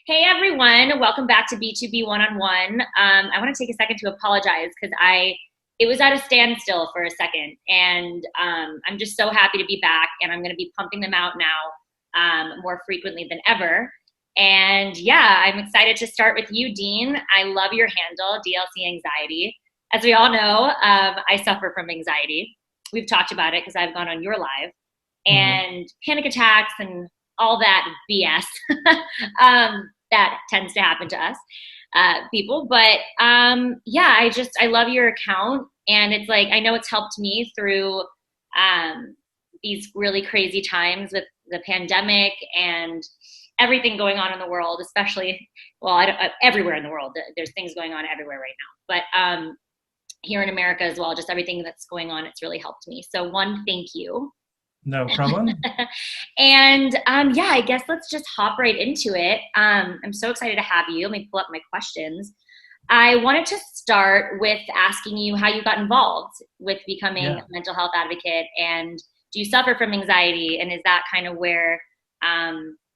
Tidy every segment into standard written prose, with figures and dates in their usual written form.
Hey everyone, welcome back to B2B 1on1. I want to take a second to apologize because it was at a standstill for a second, and I'm just so happy to be back, and I'm going to be pumping them out now more frequently than ever. And yeah, I'm excited to start with you, Dean. I love your handle, DLCAnxiety. As we all know, I suffer from anxiety. We've talked about it because I've gone on your live, Mhm. and panic attacks and all that BS that tends to happen to us people. But yeah, I love your account, and it's like I know it's helped me through these really crazy times with the pandemic and everything going on in the world, especially well, everywhere in the world. There's things going on everywhere right now, but here in America as well, just everything that's going on, it's really helped me. So one, thank you. No problem. And yeah, I guess let's just hop right into it. I'm so excited to have you. Let me pull up my questions. I wanted to start with asking you how you got involved with becoming a Yeah. mental health advocate, and do you suffer from anxiety? And is that kind of where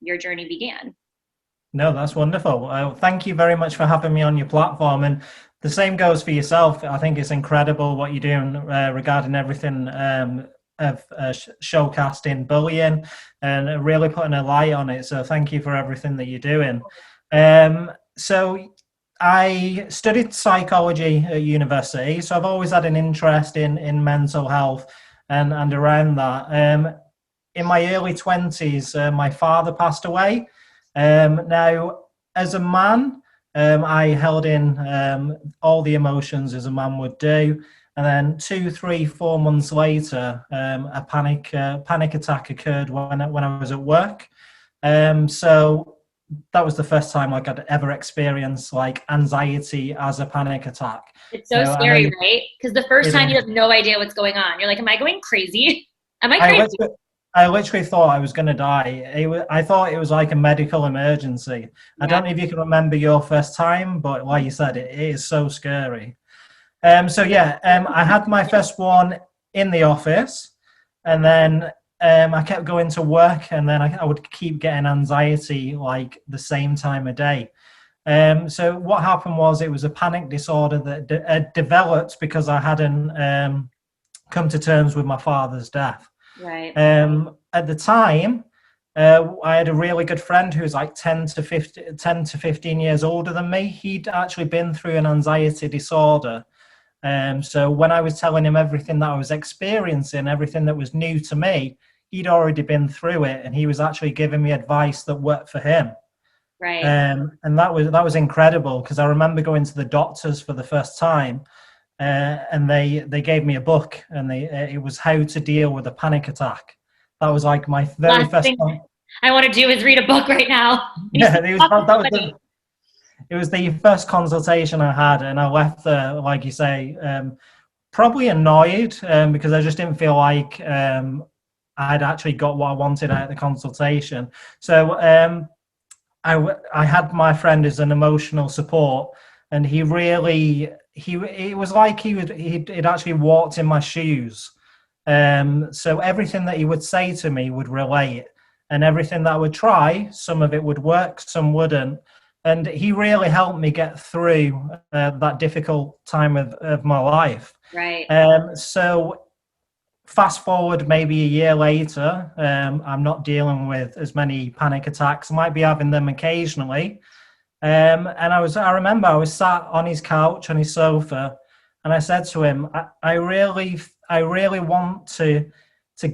your journey began? No, that's wonderful. Thank you very much for having me on your platform. And the same goes for yourself. I think it's incredible what you're doing regarding everything of showcasting bullying and really putting a light on it. So thank you for everything that you're doing. So I studied psychology at university. So I've always had an interest in mental health and around that. In my early 20s, my father passed away. Now, as a man, I held in all the emotions as a man would do. And then 2, 3, 4 months later, a panic attack occurred when I was at work. So that was the first time like I'd ever experienced like anxiety as a panic attack. It's so So I know scary, right? Because the first it time you is. have no idea what's going on. You're like, am I going crazy? Am I I crazy? literally, I literally thought I was going to die. I thought it was like a medical emergency. I Yeah. don't know if you can remember your first time, but like you said, it is so scary. So yeah, I had my first one in the office, and then I kept going to work, and then I would keep getting anxiety like the same time of day. So what happened was it was a panic disorder that developed because I hadn't come to terms with my father's death. Right. At the time, I had a really good friend who was like 10 to 15 years older than me. He'd actually been through an anxiety disorder. So when I was telling him everything that I was experiencing, everything that was new to me, he'd already been through it, and he was actually giving me advice that worked for him. Right. And that was incredible because I remember going to the doctors for the first time, and they gave me a book, and it was how to deal with a panic attack. That was like my very Last first thing time. I want to do is read a book right now. I need to Yeah, talk to somebody. it was the first consultation I had, and I left there, like you say, probably annoyed because I just didn't feel like I'd actually got what I wanted out of the consultation. So I had my friend as an emotional support, and he really he it was like he'd actually walked in my shoes. So everything that he would say to me would relate, and everything that I would try, some of it would work, some wouldn't. And he really helped me get through that difficult time of my life. Right. So fast forward maybe a year later, I'm not dealing with as many panic attacks. I might be having them occasionally. And I remember I was sat on his couch, on his sofa, and I said to him, I really want to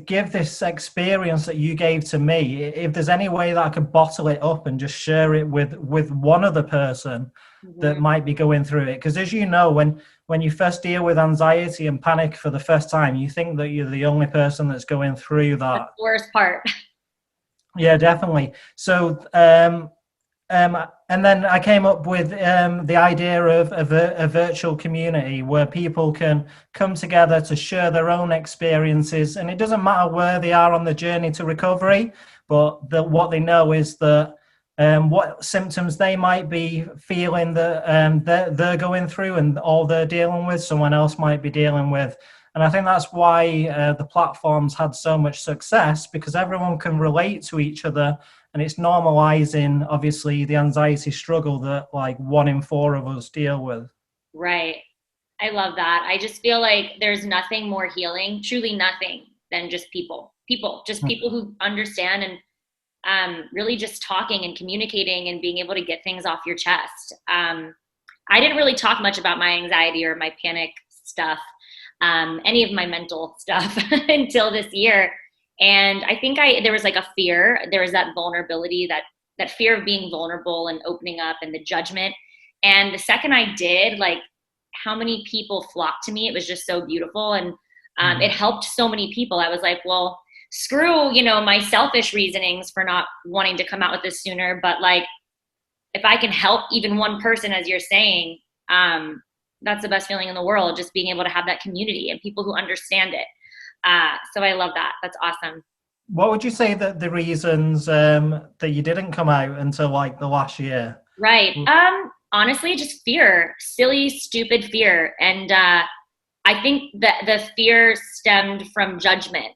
give this experience that you gave to me. If there's any way that I could bottle it up and just share it with one other person that Hmm. might be going through it. Because as you know, when you first deal with anxiety and panic for the first time, you think that you're the only person that's going through That's that. the worst part. Yeah, definitely. So and then I came up with the idea of a virtual community where people can come together to share their own experiences. And it doesn't matter where they are on the journey to recovery, but what they know is that what symptoms they might be feeling that they're going through and all they're dealing with, someone else might be dealing with. And I think that's why the platforms had so much success because everyone can relate to each other and it's normalizing obviously the anxiety struggle that like 1 in 4 of us deal with. Right. I love that. I just feel like there's nothing more healing, truly nothing, than just just people who understand, and really just talking and communicating and being able to get things off your chest. I didn't really talk much about my anxiety or my panic stuff, any of my mental stuff until this year. And I think there was like a fear, there was that vulnerability, that fear of being vulnerable and opening up, and the judgment. And the second I did, like, how many people flocked to me, it was just so beautiful. And it helped so many people. I was like, well, screw, my selfish reasonings for not wanting to come out with this sooner. But like, if I can help even one person, as you're saying, that's the best feeling in the world, just being able to have that community and people who understand it. So I love that. That's awesome. What would you say that the reasons that you didn't come out until like the last year? Right. Honestly, just fear, silly, stupid fear. And I think that the fear stemmed from judgment,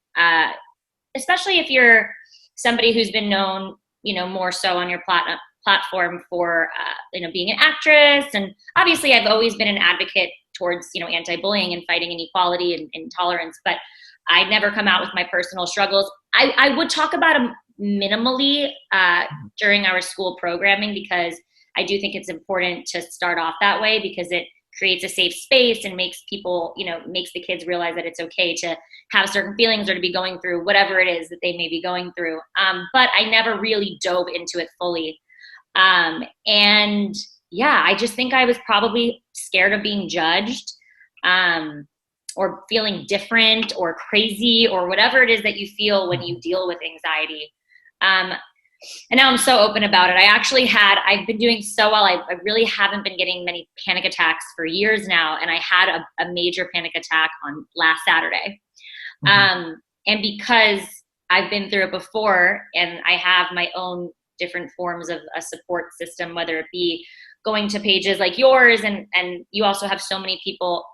especially if you're somebody who's been known, more so on your platform for, being an actress. And obviously I've always been an advocate towards, anti-bullying and fighting inequality and intolerance, but I never come out with my personal struggles. I would talk about them minimally during our school programming, because I do think it's important to start off that way, because it creates a safe space and makes people, makes the kids realize that it's okay to have certain feelings or to be going through whatever it is that they may be going through. But I never really dove into it fully. And yeah, I just think I was probably scared of being judged, or feeling different or crazy or whatever it is that you feel when you deal with anxiety. And now I'm so open about it. I've been doing so well. I really haven't been getting many panic attacks for years now. And I had a major panic attack on last Saturday. And because I've been through it before, and I have my own different forms of a support system, whether it be going to pages like yours, and you also have so many people,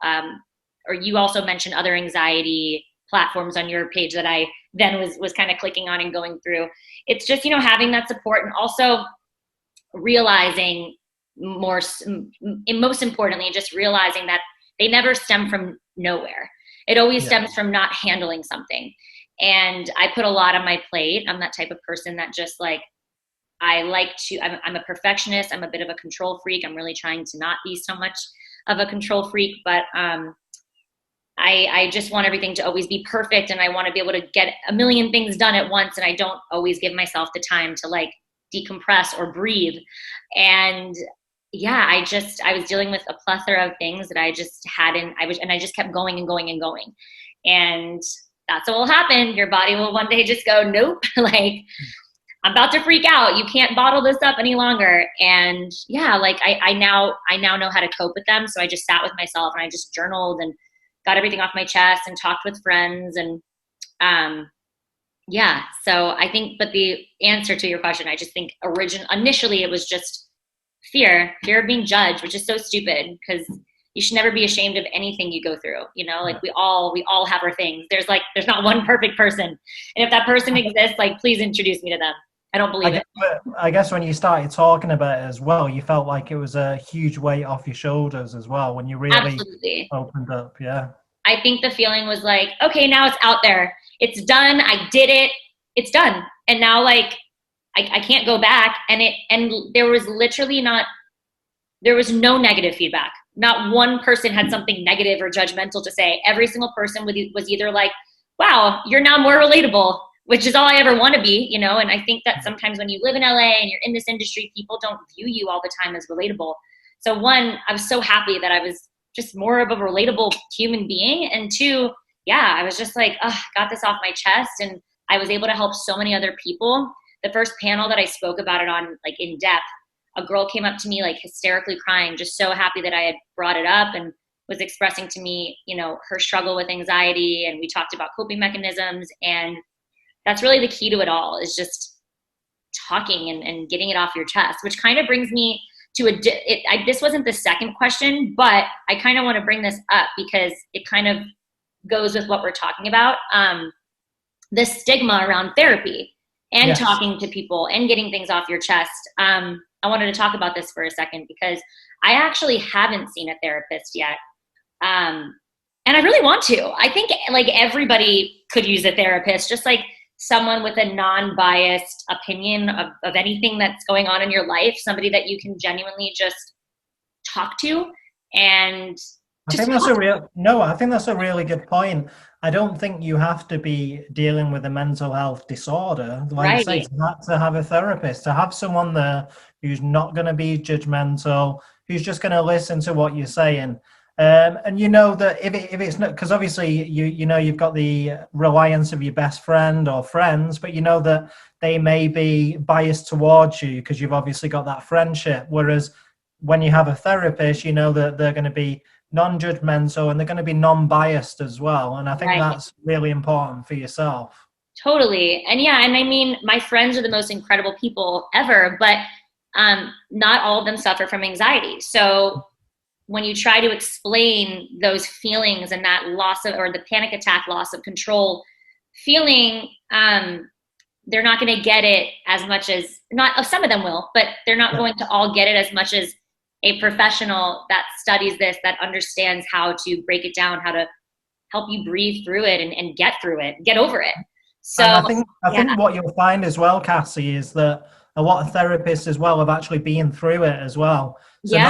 or you also mentioned other anxiety platforms on your page that I then was kind of clicking on and going through. It's just, having that support, and also realizing most importantly, just realizing that they never stem from nowhere. It always stems from not handling something. And I put a lot on my plate. I'm that type of person that just like, I'm a perfectionist. I'm a bit of a control freak. I'm really trying to not be so much of a control freak, but I just want everything to always be perfect, and I want to be able to get a million things done at once, and I don't always give myself the time to like decompress or breathe. And yeah, I was dealing with a plethora of things that I just hadn't, and I just kept going and going and going. And that's what will happen. Your body will one day just go, nope, like, I'm about to freak out. You can't bottle this up any longer. And yeah, like I now know how to cope with them. So I just sat with myself and I just journaled and got everything off my chest and talked with friends. And yeah, so I think, but the answer to your question, I just think initially it was just fear of being judged, which is so stupid, because you should never be ashamed of anything you go through. Like we all have our things. There's not one perfect person. And if that person exists, like, please introduce me to them. I don't believe it. I guess when you started talking about it as well, you felt like it was a huge weight off your shoulders as well when you really Absolutely opened up. Yeah. I think the feeling was like, okay, now it's out there. It's done. I did it. It's done. And now like I can't go back. And there was no negative feedback. Not one person had something negative or judgmental to say. Every single person was either like, wow, you're now more relatable, which is all I ever want to be, And I think that sometimes when you live in LA and you're in this industry, people don't view you all the time as relatable. So one, I was so happy that I was just more of a relatable human being. And two, yeah, I was just like, got this off my chest. And I was able to help so many other people. The first panel that I spoke about it on, like in depth, a girl came up to me like hysterically crying, just so happy that I had brought it up, and was expressing to me, her struggle with anxiety. And we talked about coping mechanisms. And that's really the key to it all, is just talking and getting it off your chest, which kind of brings me to this wasn't the second question, but I kind of want to bring this up because it kind of goes with what we're talking about. The stigma around therapy and Yes. talking to people and getting things off your chest. I wanted to talk about this for a second because I actually haven't seen a therapist yet. And I really want to. I think like everybody could use a therapist, just like someone with a non-biased opinion of anything that's going on in your life, somebody that you can genuinely just talk to and I just think that's talk. I think that's a really good point. I don't think you have to be dealing with a mental health disorder, like you say, Right, to have a therapist, to have someone there who's not going to be judgmental, who's just going to listen to what you're saying. And you know that if it's not, because obviously you know you've got the reliance of your best friend or friends, but you know that they may be biased towards you because you've obviously got that friendship. Whereas when you have a therapist, you know that they're going to be non-judgmental and they're going to be non-biased as well. And I think right. that's really important for yourself. Totally. And yeah, and I mean, my friends are the most incredible people ever, but not all of them suffer from anxiety. So when you try to explain those feelings and that loss of, or the panic attack, loss of control feeling, they're not going to get it as much as, not some of them will, but they're not Yeah. going to all get it as much as a professional that studies this, that understands how to break it down, how to help you breathe through it and get through it, get over it. So And I yeah, think what you'll find as well, Cassie, is that a lot of therapists as well have actually been through it as well. So yeah,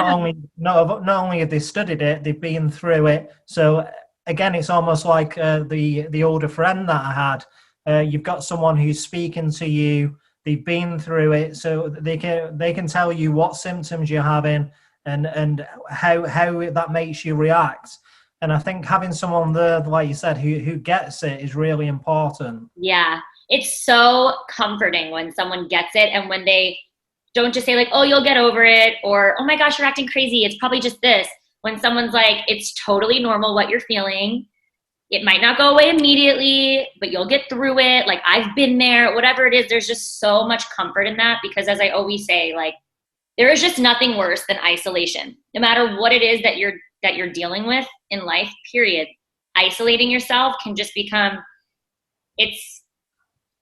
not only have they studied it, they've been through it. So again, it's almost like the older friend that I had. You've got someone who's speaking to you. They've been through it, so they can tell you what symptoms you're having and how that makes you react. And I think having someone there, like you said, who gets it is really important. yeah. It's so comforting when someone gets it and when they don't just say like, oh, you'll get over it, or oh my gosh, you're acting crazy, it's probably just this. When someone's like, it's totally normal what you're feeling. It might not go away immediately, but you'll get through it. Like I've been there, whatever it is, there's just so much comfort in that because as I always say, like there is just nothing worse than isolation. No matter what it is that you're dealing with in life, period. Isolating yourself can just become, it's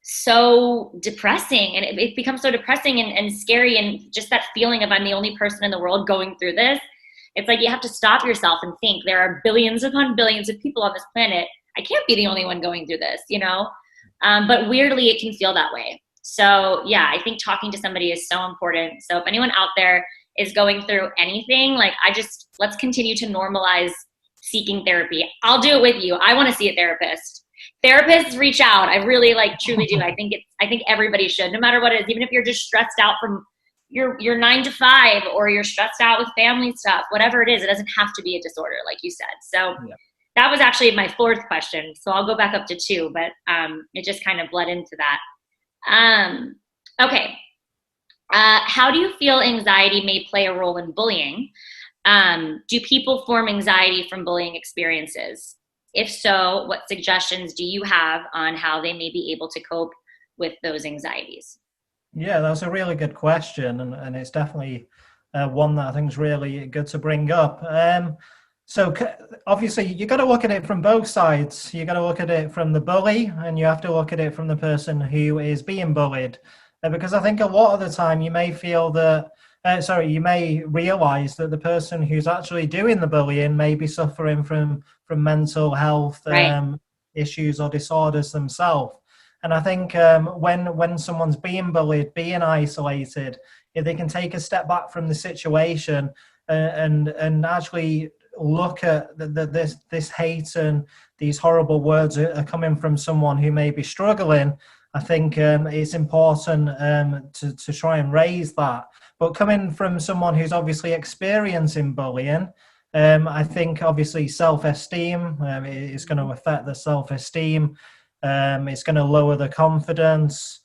so depressing, and it becomes so depressing and scary, and just that feeling of I'm the only person in the world going through this. It's like you have to stop yourself and think there are billions upon billions of people on this planet. I can't be the only one going through this, you know? But weirdly, it can feel that way. So yeah, I think talking to somebody is so important. So if anyone out there is going through anything, like let's continue to normalize seeking therapy. I'll do it with you. I want to see a therapist. Therapists reach out. I really truly do. I think everybody should, no matter what it is, even if you're just stressed out from your 9 to 5 or you're stressed out with family stuff, whatever it is, it doesn't have to be a disorder, like you said. So Yeah. that was actually my fourth question. So I'll go back up to 2, but it just kind of bled into that. Okay. How do you feel anxiety may play a role in bullying? Do people form anxiety from bullying experiences? If so, what suggestions do you have on how they may be able to cope with those anxieties? Yeah, that's a really good question, and it's definitely one that I think is really good to bring up. So obviously, you got to look at it from both sides. You got to look at it from the bully, and you have to look at it from the person who is being bullied, because I think a lot of the time you may feel that. You may realize that the person who's actually doing the bullying may be suffering from mental health Right. issues or disorders themselves. And I think when someone's being bullied, being isolated, if they can take a step back from the situation and actually look at this hate and these horrible words are coming from someone who may be struggling, I think it's important to try and raise that. But coming from someone who's obviously experiencing bullying, I think obviously self-esteem is going to affect the self-esteem. It's going to lower the confidence.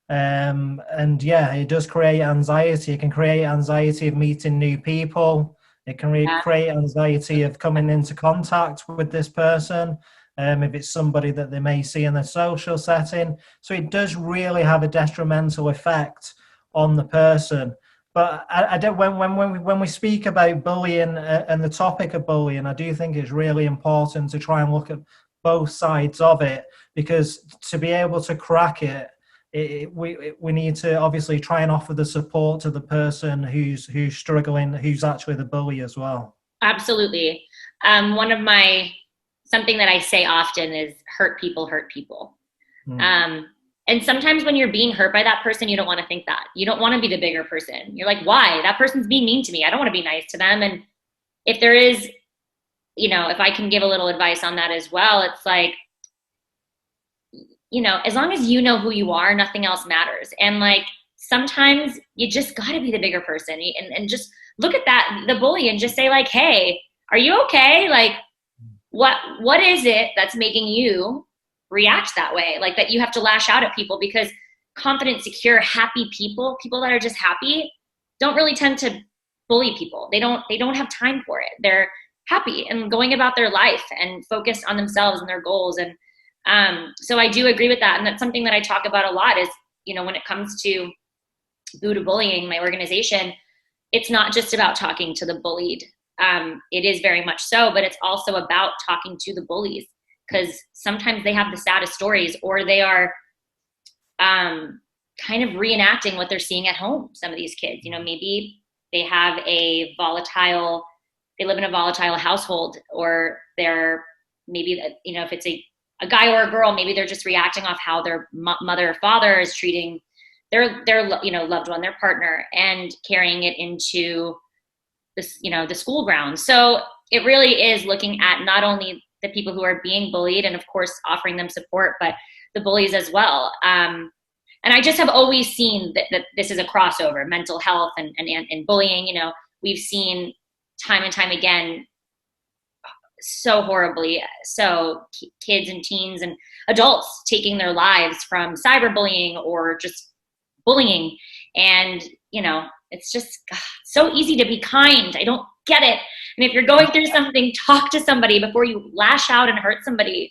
And yeah, it does create anxiety. It can create anxiety of meeting new people. It can Yeah. create anxiety of coming into contact with this person. If it's somebody that they may see in a social setting. So it does really have a detrimental effect on the person. But I don't. When we speak about bullying and the topic of bullying, I do think it's really important to try and look at both sides of it, because to be able to crack it we need to obviously try and offer the support to the person who's struggling, who's actually the bully as well. Absolutely. Something that I say often is hurt people hurt people. And sometimes when you're being hurt by that person, you don't want to think that. You don't want to be the bigger person. You're like, why? That person's being mean to me. I don't want to be nice to them. And if there is, if I can give a little advice on that as well, it's like, as long as you know who you are, nothing else matters. And like, sometimes you just got to be the bigger person and just look at the bully and just say like, hey, are you okay? Like, what is it that's making you react that way? Like that you have to lash out at people, because confident, secure, happy people that are just happy don't really tend to bully people. They don't have time for it. They're happy and going about their life and focused on themselves and their goals. And so I do agree with that. And that's something that I talk about a lot is, when it comes to Buddha bullying, my organization, it's not just about talking to the bullied. It is very much so, but it's also about talking to the bullies, because sometimes they have the saddest stories, or they are kind of reenacting what they're seeing at home. Some of these kids, maybe they have they live in a volatile household, or they're maybe, if it's a guy or a girl, maybe they're just reacting off how their mother or father is treating their loved one, their partner, and carrying it into this, the school grounds. So it really is looking at not only the people who are being bullied and of course offering them support, but the bullies as well. And I just have always seen that this is a crossover, mental health and bullying. We've seen time and time again, so horribly, kids and teens and adults taking their lives from cyberbullying or just bullying. And, it's just so easy to be kind. I don't get it. And if you're going through something, talk to somebody before you lash out and hurt somebody.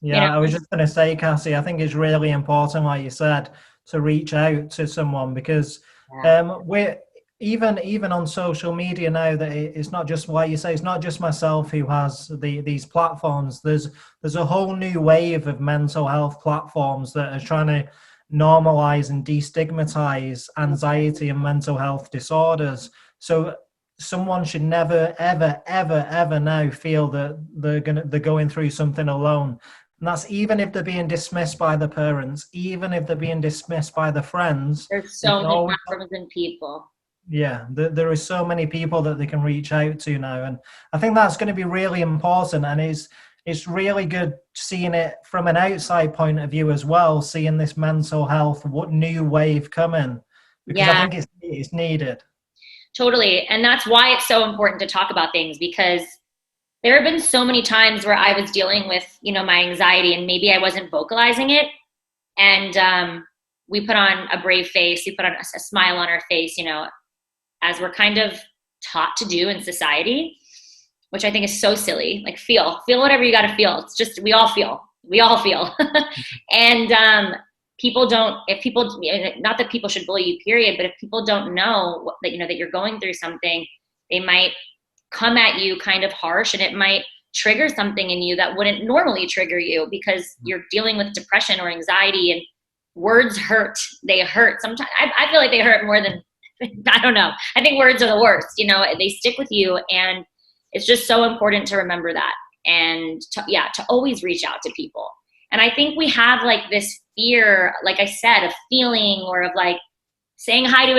Yeah, I was just going to say, Cassie, I think it's really important, like you said, to reach out to someone, because we're even on social media now, that it's not just, like you say, it's not just myself who has these platforms. There's a whole new wave of mental health platforms that are trying to normalize and destigmatize anxiety and mental health disorders. So someone should never, ever, ever, ever now feel that they're going through something alone. And that's even if they're being dismissed by the parents, even if they're being dismissed by the friends. There's so many platforms and people. Yeah, there are so many people that they can reach out to now. And I think that's going to be really important. And it's really good seeing it from an outside point of view as well, seeing this mental health new wave coming, because I think it's needed. Totally. And that's why it's so important to talk about things, because there have been so many times where I was dealing with, my anxiety, and maybe I wasn't vocalizing it. And we put on a brave face, we put on a smile on our face, as we're kind of taught to do in society, which I think is so silly. Like feel whatever you got to feel. It's just, we all feel. And not that people should bully you, period, but if people don't know that, that you're going through something, they might come at you kind of harsh, and it might trigger something in you that wouldn't normally trigger you, because you're dealing with depression or anxiety, and words hurt. They hurt. Sometimes I feel like they hurt more than, I don't know. I think words are the worst, they stick with you, and it's just so important to remember that, and to always reach out to people. And I think we have like this fear, like I said, of feeling, or of like saying hi to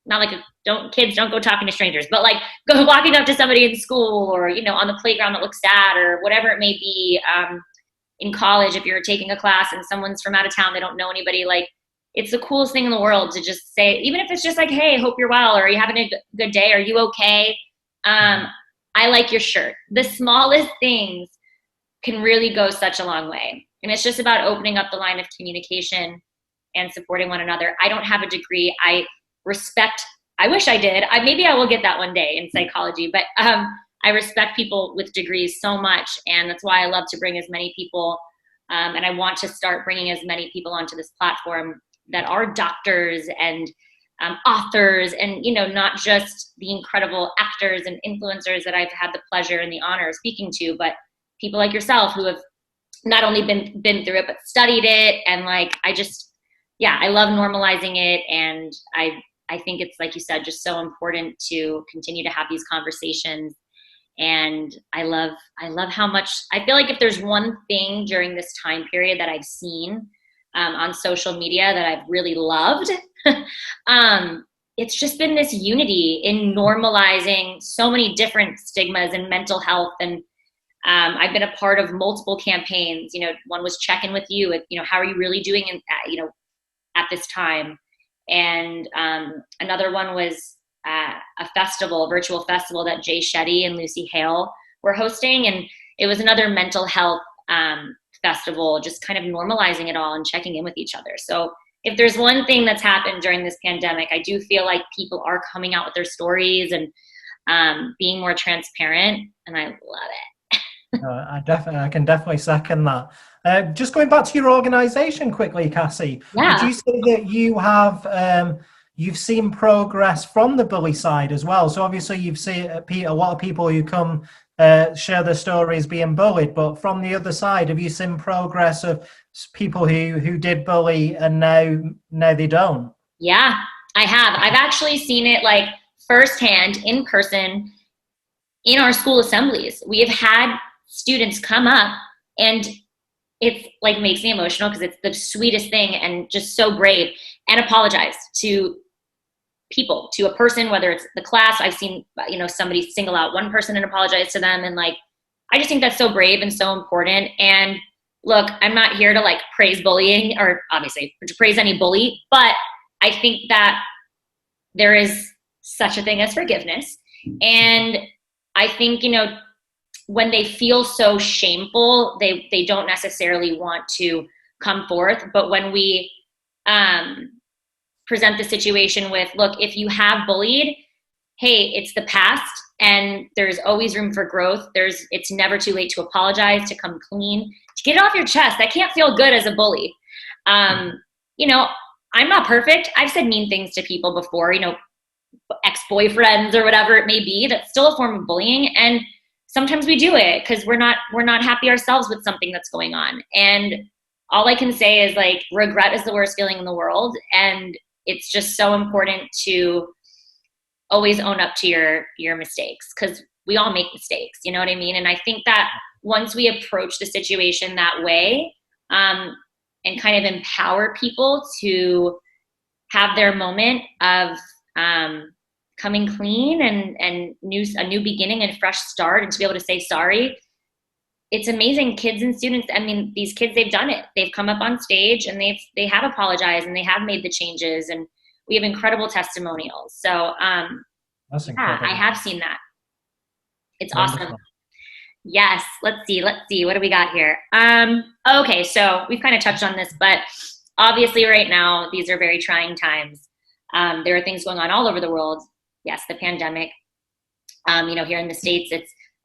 not like kids don't go talking to strangers, but like go walking up to somebody in school, or, on the playground that looks sad, or whatever it may be. In college, if you're taking a class and someone's from out of town, they don't know anybody, like it's the coolest thing in the world to just say, even if it's just like, hey, hope you're well, or are you having a good day? Are you okay? I like your shirt. The smallest things can really go such a long way. And it's just about opening up the line of communication and supporting one another. I don't have a degree. I wish I did. Maybe I will get that one day in psychology, but I respect people with degrees so much. And that's why I love to bring as many people. And I want to start bringing as many people onto this platform that are doctors and authors, and not just the incredible actors and influencers that I've had the pleasure and the honor of speaking to, but people like yourself who have not only been through it, but studied it. And like, I love normalizing it. And I think it's, like you said, just so important to continue to have these conversations. And I love how much, I feel like if there's one thing during this time period that I've seen on social media that I've really loved, it's just been this unity in normalizing so many different stigmas in mental health. And I've been a part of multiple campaigns. One was check in with you, how are you really doing at this time? And another one was a virtual festival that Jay Shetty and Lucy Hale were hosting. And it was another mental health festival, just kind of normalizing it all and checking in with each other. So if there's one thing that's happened during this pandemic, I do feel like people are coming out with their stories and being more transparent, and I love it. I can definitely second that. Just going back to your organization quickly, Cassie, Yeah. Would you say that you have you've seen progress from the bully side as well? So obviously you've seen a lot of people who come share their stories being bullied, but from the other side, have you seen progress of people who did bully and now they don't? Yeah, I have. I've actually seen it like firsthand in person in our school assemblies. We have had students come up, and it's like makes me emotional because it's the sweetest thing and just so brave, and apologize to people, to a person, whether it's the class. I've seen, somebody single out one person and apologize to them. And like, I just think that's so brave and so important. And look, I'm not here to like praise bullying or obviously to praise any bully, but I think that there is such a thing as forgiveness. And I think, when they feel so shameful, they don't necessarily want to come forth. But when we present the situation with, look, if you have bullied, hey, it's the past and there's always room for growth. It's never too late to apologize, to come clean, to get it off your chest. That can't feel good as a bully. I'm not perfect. I've said mean things to people before, ex-boyfriends or whatever it may be. That's still a form of bullying. And sometimes we do it because we're not happy ourselves with something that's going on. And all I can say is like, regret is the worst feeling in the world. And it's just so important to always own up to your mistakes, because we all make mistakes, you know what I mean? And I think that once we approach the situation that way, and kind of empower people to have their moment of coming clean and a new beginning and fresh start, and to be able to say sorry, it's amazing. Kids and students, I mean, these kids, they've done it. They've come up on stage and they have apologized and they have made the changes, and we have incredible testimonials. So that's incredible. I have seen that. It's Wonderful. awesome. Yes. Let's see. What do we got here? Okay. So we've kind of touched on this, but obviously right now, these are very trying times. There are things going on all over the world. Yes. The pandemic, here in the States,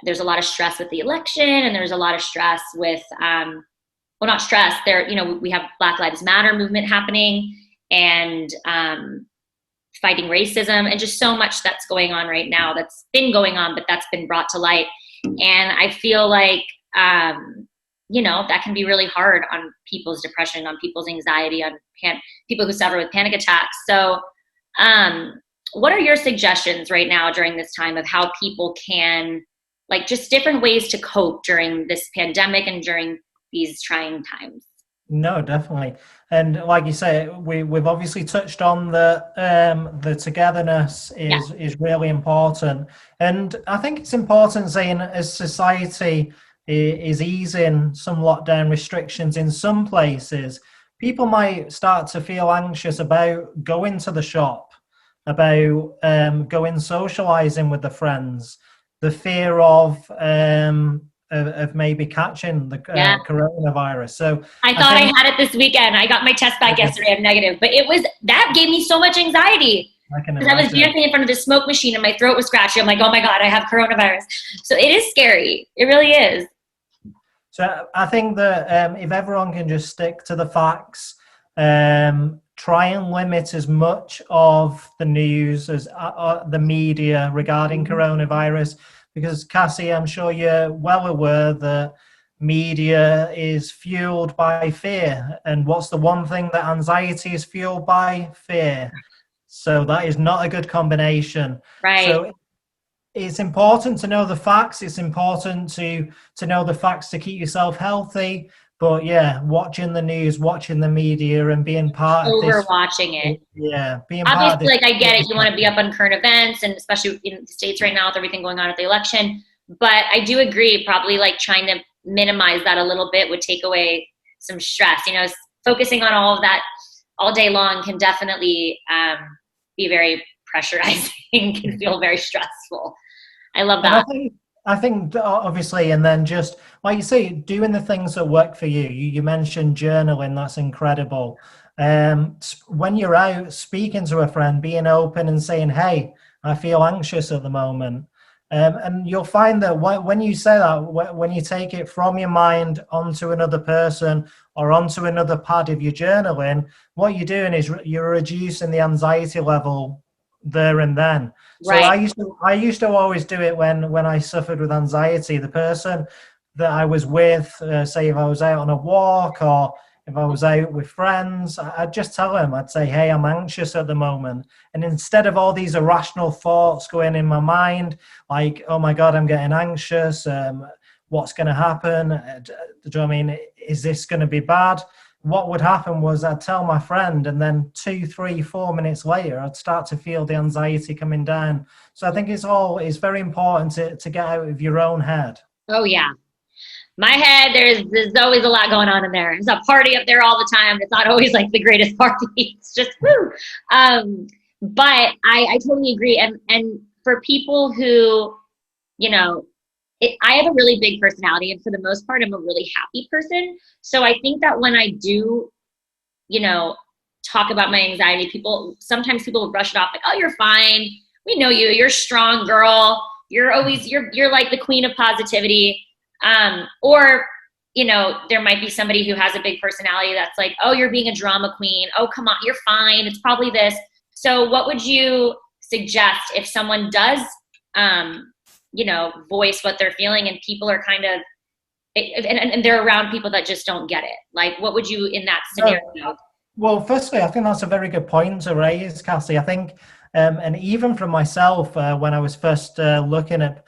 there's a lot of stress with the election, and there's a lot of stress with, not stress there. We have Black Lives Matter movement happening, and fighting racism, and just so much that's going on right now, that's been going on, but that's been brought to light. And I feel like, that can be really hard on people's depression, on people's anxiety, on people who suffer with panic attacks. So what are your suggestions right now during this time of how people can, like, just different ways to cope during this pandemic and during these trying times? No, definitely. And like you say, we've obviously touched on the togetherness is really important. And I think it's important saying, as society is easing some lockdown restrictions in some places, people might start to feel anxious about going to the shop, about going socializing with the friends, the fear of maybe catching the coronavirus. So I thought I had it this weekend. I got my test back yesterday. I'm negative, but that gave me so much anxiety because I was dancing in front of the smoke machine and my throat was scratchy. I'm like, oh my God, I have coronavirus. So it is scary. It really is. So I think that if everyone can just stick to the facts, try and limit as much of the news as the media regarding coronavirus. Because Cassie, I'm sure you're well aware that media is fueled by fear. And what's the one thing that anxiety is fueled by? Fear. So that is not a good combination. Right. So it's important to know the facts. It's important to know the facts to keep yourself healthy. But yeah, watching the news, watching the media, and being part of this. Overwatching it. Yeah, being part of Obviously, this. like, I get it. You want to be up on current events, and especially in the States right now with everything going on at the election. But I do agree, probably like trying to minimize that a little bit would take away some stress. You know, focusing on all of that all day long can definitely be very pressurizing, can feel very stressful. I love that. I think obviously, and then just like you say, doing the things that work for you. You mentioned journaling. That's incredible. When you're out speaking to a friend, being open and saying, "Hey, I feel anxious at the moment," and you'll find that when you say that, when you take it from your mind onto another person or onto another pad of your journaling, what you're doing is you're reducing the anxiety level there and then. So Right. I used to always do it when I suffered with anxiety. The person that I was with, say if I was out on a walk or if I was out with friends, I'd just tell them, I'd say, "Hey, I'm anxious at the moment." And instead of all these irrational thoughts going in my mind, like, "Oh my God, I'm getting anxious. What's going to happen? Do you know what I mean? Is this going to be bad?" What would happen was I'd tell my friend, and then 2, 3, 4 minutes later, I'd start to feel the anxiety coming down. So I think it's very important to get out of your own head. Oh yeah. My head, there's always a lot going on in there. There's a party up there all the time. It's not always like the greatest party. It's just woo. But I totally agree. And for people who, you know, I have a really big personality, and for the most part, I'm a really happy person. So I think that when I do, you know, talk about my anxiety, sometimes people will brush it off like, "Oh, you're fine. We know you. You're a strong girl. You're like the queen of positivity." Or, you know, there might be somebody who has a big personality that's like, "Oh, you're being a drama queen. Oh, come on, you're fine. It's probably this." So what would you suggest if someone does, you know, voice what they're feeling and people are kind of, and they're around people that just don't get it? Like, what would you in that scenario? Well, firstly, I think that's a very good point to raise, Cassie. I think, and even from myself, when I was first looking at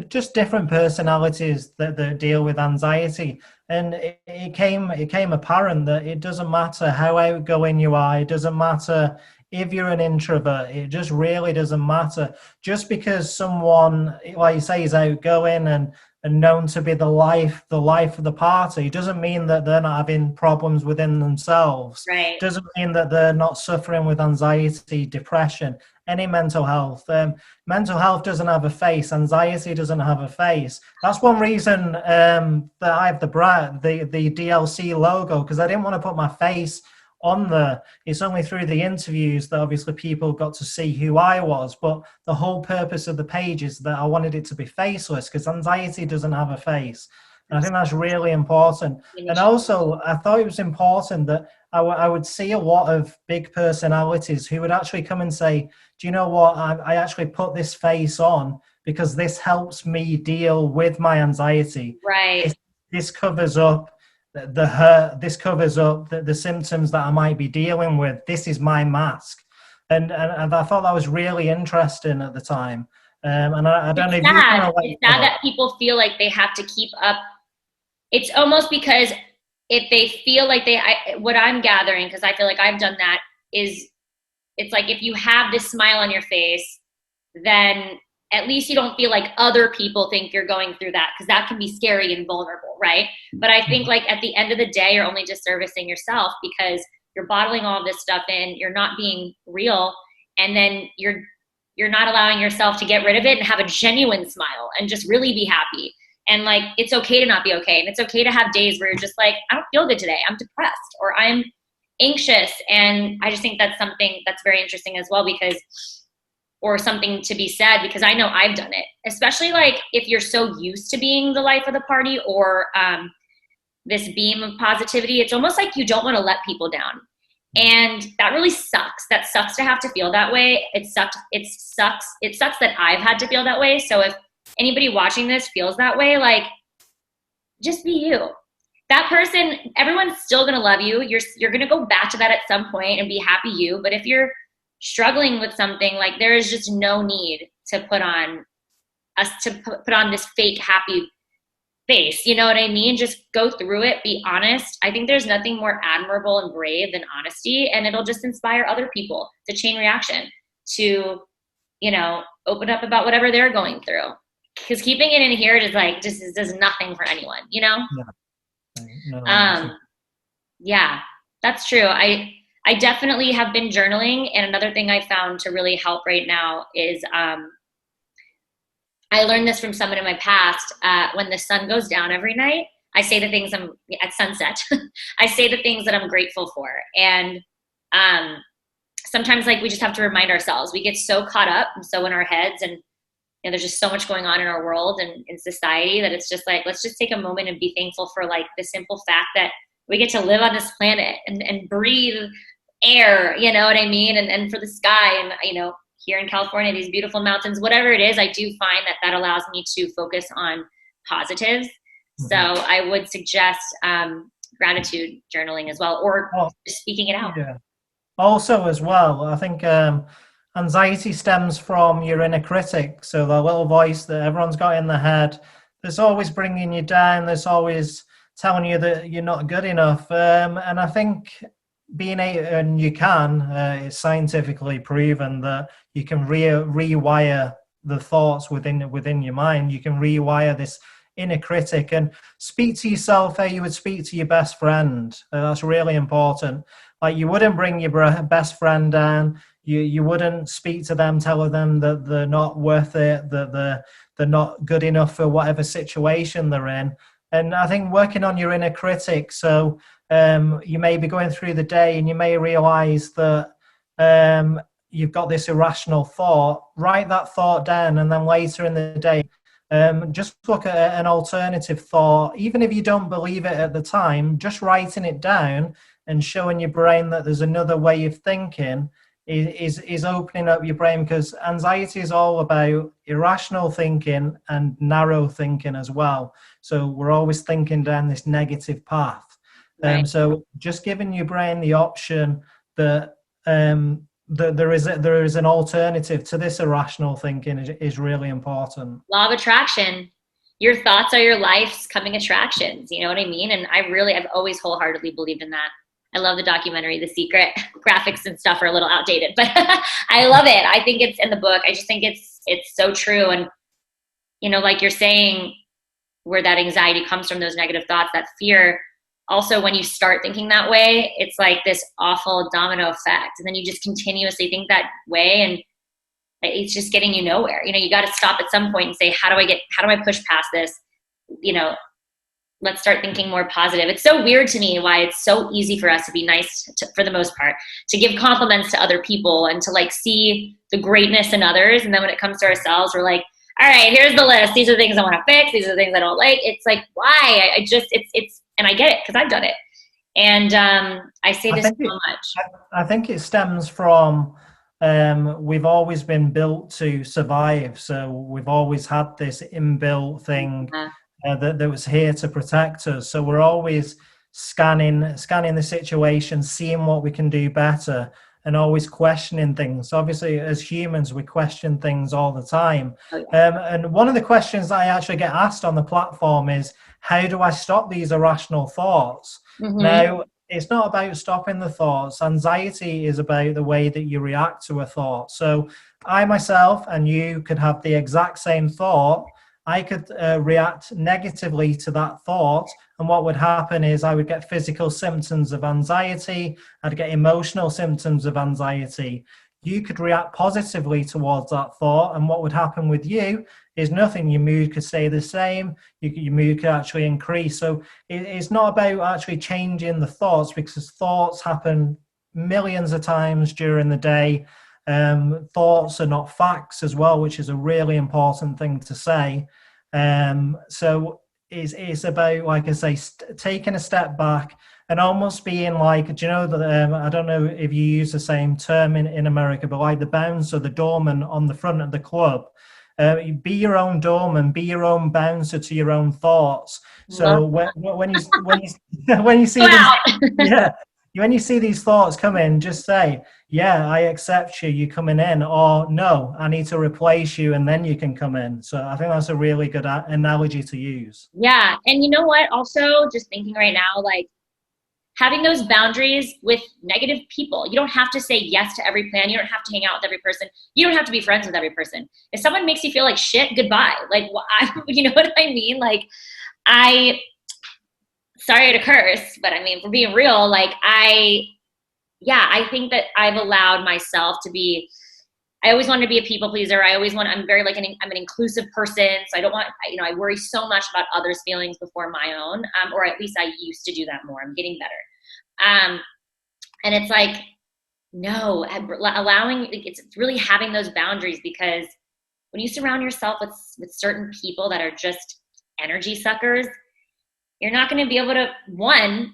just different personalities that deal with anxiety, and it came apparent that it doesn't matter how outgoing you are, it doesn't matter if you're an introvert, it just really doesn't matter. Just because someone, like you say, is outgoing and known to be the life of the party doesn't mean that they're not having problems within themselves. Right. Doesn't mean that they're not suffering with anxiety, depression, any mental health. Mental health doesn't have a face. Anxiety doesn't have a face. That's one reason that I have the DLC logo, because I didn't want to put my face on there. It's only through the interviews that obviously people got to see who I was, but the whole purpose of the page is that I wanted it to be faceless, because anxiety doesn't have a face. And I think that's really important. And also, I thought it was important that I would see a lot of big personalities who would actually come and say, "Do you know what? I actually put this face on because this helps me deal with my anxiety. Right. This covers up the hurt. This covers up the symptoms that I might be dealing with. This is my mask." And I thought that was really interesting at the time. And I don't know if you kind of like it's sad that people feel like they have to keep up. It's almost because if they feel like what I'm gathering, because I feel like I've done that, is it's like if you have this smile on your face, then at least you don't feel like other people think you're going through that, because that can be scary and vulnerable, right? But I think like at the end of the day, you're only disservicing yourself because you're bottling all of this stuff in, you're not being real, and then you're not allowing yourself to get rid of it and have a genuine smile and just really be happy. And like, it's okay to not be okay. And it's okay to have days where you're just like, "I don't feel good today. I'm depressed or I'm anxious." And I just think that's something that's very interesting as well, or something to be said, because I know I've done it, especially like if you're so used to being the life of the party or this beam of positivity, it's almost like you don't want to let people down. And that really sucks. That sucks to have to feel that way. It sucks that I've had to feel that way. So if anybody watching this feels that way, like, just be you. That person, everyone's still going to love you. You're going to go back to that at some point and be happy you. But if you're struggling with something, like, there is just no need to put on this fake happy face. You know what I mean? Just go through it, be honest. I think there's nothing more admirable and brave than honesty, and it'll just inspire other people. It's a chain reaction to, open up about whatever they're going through. Because keeping it in here is like, just does nothing for anyone, Yeah. No, yeah, that's true. I definitely have been journaling. And another thing I found to really help right now is, I learned this from someone in my past. When the sun goes down every night, I say the things at sunset. I say the things that I'm grateful for. And sometimes, like, we just have to remind ourselves. We get so caught up and so in our heads, and there's just so much going on in our world and in society, that it's just like, let's just take a moment and be thankful for, like, the simple fact that we get to live on this planet and breathe air, you know what I mean? And for the sky, and, here in California, these beautiful mountains, whatever it is, I do find that allows me to focus on positives. Mm-hmm. So I would suggest gratitude journaling as well, or just speaking it out. Yeah. Also, as well, I think anxiety stems from your inner critic. So the little voice that everyone's got in their head, that's always bringing you down. That's always telling you that you're not good enough. And I think and you can, it's scientifically proven that you can rewire the thoughts within your mind. You can rewire this inner critic and speak to yourself how you would speak to your best friend. That's really important. Like, you wouldn't bring your best friend down. You wouldn't speak to them telling them that they're not worth it, that they're not good enough for whatever situation they're in. And I think working on your inner critic, so you may be going through the day and you may realize that you've got this irrational thought. Write that thought down, and then later in the day, just look at an alternative thought. Even if you don't believe it at the time, just writing it down and showing your brain that there's another way of thinking is opening up your brain, because anxiety is all about irrational thinking and narrow thinking as well. So we're always thinking down this negative path. Right. So just giving your brain the option that there is an alternative to this irrational thinking is really important. Law of attraction. Your thoughts are your life's coming attractions. You know what I mean? And I've always wholeheartedly believed in that. I love the documentary, The Secret. Graphics and stuff are a little outdated, but I love it. I think it's in the book. I just think it's so true. And, like you're saying, where that anxiety comes from, those negative thoughts, that fear, also, when you start thinking that way, it's like this awful domino effect. And then you just continuously think that way, and it's just getting you nowhere. You got to stop at some point and say, how do I push past this? Let's start thinking more positive. It's so weird to me why it's so easy for us to be nice for the most part, to give compliments to other people and to, like, see the greatness in others. And then when it comes to ourselves, we're like, all right, here's the list. These are the things I want to fix. These are the things I don't like. It's like, why? And I get it because I've done it. And I say this so much. I think it stems from we've always been built to survive. So we've always had this inbuilt thing that was here to protect us. So we're always scanning the situation, seeing what we can do better, and always questioning things. Obviously, as humans, we question things all the time. Oh, yeah. And one of the questions I actually get asked on the platform is, how do I stop these irrational thoughts? Mm-hmm. Now, it's not about stopping the thoughts. Anxiety is about the way that you react to a thought. So I myself and you could have the exact same thought. I could react negatively to that thought, and what would happen is I would get physical symptoms of anxiety, I'd get emotional symptoms of anxiety. You could react positively towards that thought, and what would happen with you is nothing. Your mood could stay the same, your mood could actually increase. So it's not about actually changing the thoughts, because thoughts happen millions of times during the day. Thoughts are not facts as well, which is a really important thing to say. So it's about, like I say, taking a step back and almost being like, do you know that I don't know if you use the same term in America, but like the bouncer, the doorman on the front of the club. Be your own doorman, be your own bouncer to your own thoughts. So when you see these, yeah, when you see these thoughts come in, just say, yeah, I accept you, coming in, or no, I need to replace you, and then you can come in. So I think that's a really good analogy to use. Yeah. And you know what? Also, just thinking right now, like having those boundaries with negative people. You don't have to say yes to every plan. You don't have to hang out with every person. You don't have to be friends with every person. If someone makes you feel like shit, goodbye. Like, you know what I mean? Like, sorry to curse, but I mean, for being real, like I think that I've allowed myself to be, I always wanted to be a people pleaser. I'm very like, I'm an inclusive person. So I don't want, I worry so much about others' feelings before my own, or at least I used to do that more. I'm getting better. And it's like, no, it's really having those boundaries, because when you surround yourself with certain people that are just energy suckers, you're not going to be able to,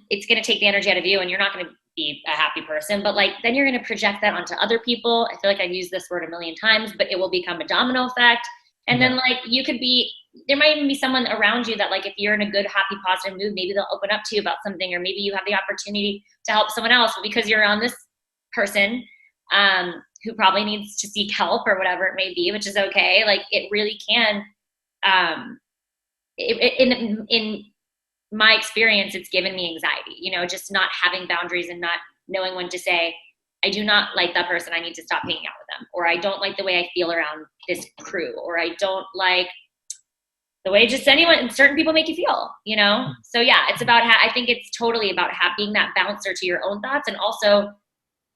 it's going to take the energy out of you and you're not going to be a happy person, but like, then you're going to project that onto other people. I feel like I've used this word a million times, but it will become a domino effect. And then like, there might even be someone around you that like, if you're in a good, happy, positive mood, maybe they'll open up to you about something, or maybe you have the opportunity to help someone else, but because you're on this person, who probably needs to seek help or whatever it may be, which is okay. Like it really can, in my experience, it's given me anxiety, just not having boundaries and not knowing when to say, I do not like that person, I need to stop hanging out with them. Or I don't like the way I feel around this crew. Or I don't like the way just certain people make you feel, So yeah, it's about, I think it's totally about being that bouncer to your own thoughts, and also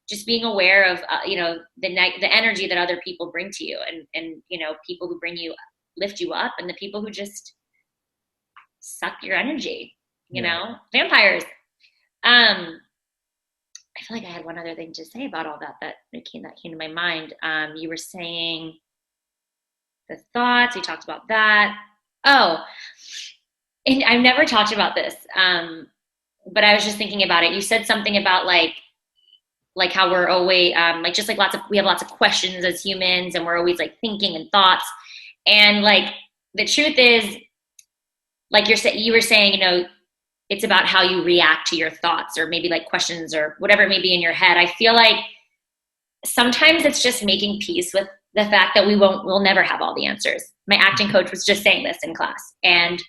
just being aware of, the energy that other people bring to you, and people who lift you up, and the people who just suck your energy, vampires. I feel like I had one other thing to say about all that came to my mind. You were saying the thoughts, we talked about that. Oh, and I've never talked about this, but I was just thinking about it. You said something about like how we're always, we have lots of questions as humans, and we're always like thinking and thoughts. And like, the truth is, like you were saying, it's about how you react to your thoughts, or maybe like questions or whatever it may be in your head. I feel like sometimes it's just making peace with the fact that we'll never have all the answers. My acting coach was just saying this in class. And